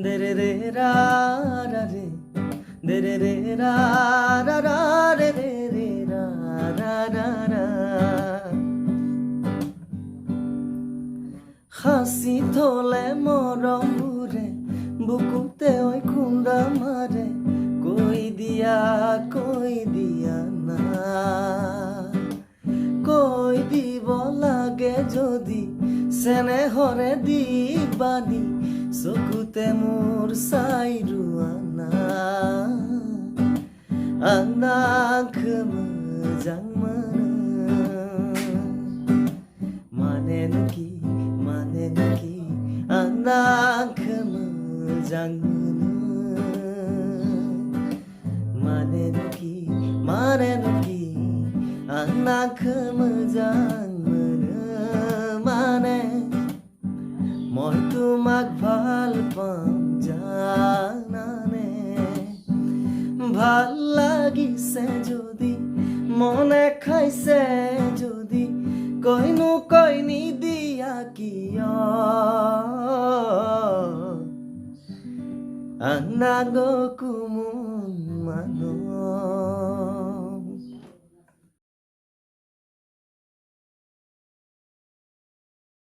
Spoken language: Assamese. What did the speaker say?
দে রে রে রা রা রে দে রে রে রা রা রা রে রে রে রা রা রা রা হাসি থলে মরম বুরে বুকুতে ওই খুন্দা মারে কই দিয়া না কই দিব লাগে যদি স্নেহরে দিবানি চকুতে মোর চাইরু আনা আনাক মোজাं मोनो माने नोखि आंनाक मोजां मोनो माने नोखि आंनाक मोजां मोनो माने মই তোমাক ভাল পাম জানানে ভাল লাগিছে যদি মনে খাইছে যদি কইনি দিয়া কিয় আংনাগো কুমুন মানো